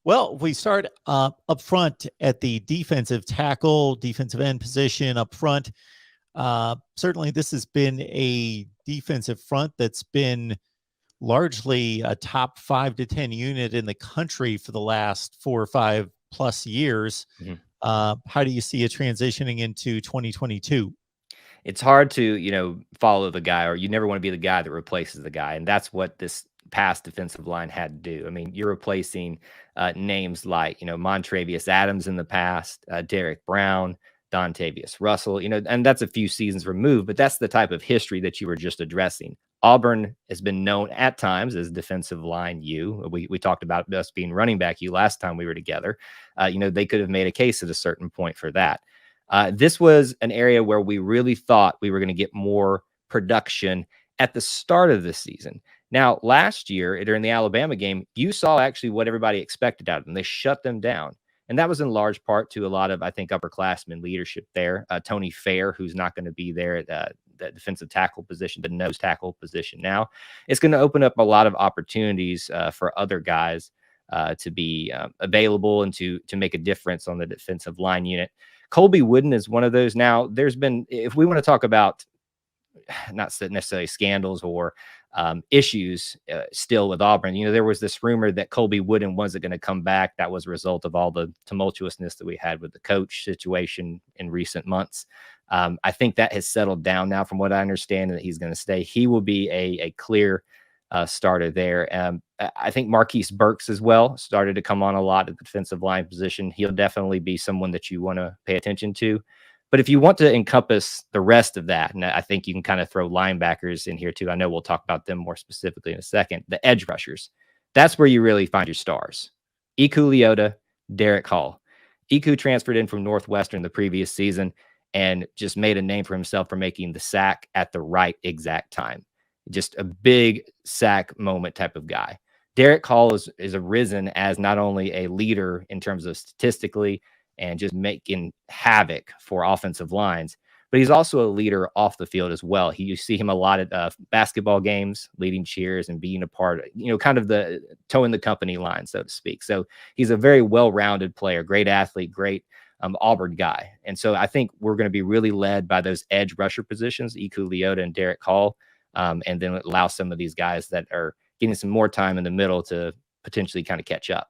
Well, we start up front at the defensive tackle, defensive end position up front. Certainly, this has been a defensive front that's been largely a top 5 to 10 unit in the country for the last 4 or 5 plus years. Mhm. How do you see it transitioning into 2022? It's hard to, follow the guy, or you never want to be the guy that replaces the guy. And that's what this past defensive line had to do. I mean, you're replacing names like, Montravius Adams in the past, Derrick Brown, Dontavius Russell, and that's a few seasons removed, but that's the type of history that you were just addressing. Auburn has been known at times as defensive line U. We talked about us being running back U last time we were together. They could have made a case at a certain point for that. This was an area where we really thought we were going to get more production at the start of the season. Now, last year during the Alabama game, you saw actually what everybody expected out of them. They shut them down. And that was in large part to a lot of, I think, upperclassmen leadership there. Tony Fair, who's not going to be there at the defensive tackle position, the nose tackle position now. It's going to open up a lot of opportunities for other guys to be available and to make a difference on the defensive line unit. Colby Wooden is one of those. Now, there's been, if we want to talk about not necessarily scandals or issues still with Auburn, there was this rumor that Colby Wooden wasn't going to come back. That was a result of all the tumultuousness that we had with the coach situation in recent months. I think that has settled down now from what I understand, and that he's going to stay. He will be a clear starter there. I think Marquise Burks as well started to come on a lot at the defensive line position. He'll definitely be someone that you want to pay attention to. But if you want to encompass the rest of that, and I think you can kind of throw linebackers in here too. I know we'll talk about them more specifically in a second. The edge rushers, that's where you really find your stars. Iku Leota, Derrick Hall. Iku transferred in from Northwestern the previous season and just made a name for himself for making the sack at the right exact time. Just a big sack moment type of guy. Derrick Hall is arisen as not only a leader in terms of statistically and just making havoc for offensive lines, but he's also a leader off the field as well. You see him a lot at basketball games, leading cheers and being a part, kind of the towing the company line, so to speak. So he's a very well-rounded player, great athlete, great Auburn guy. And so I think we're going to be really led by those edge rusher positions, Iku Leota and Derrick Hall. And then allow some of these guys that are getting some more time in the middle to potentially kind of catch up.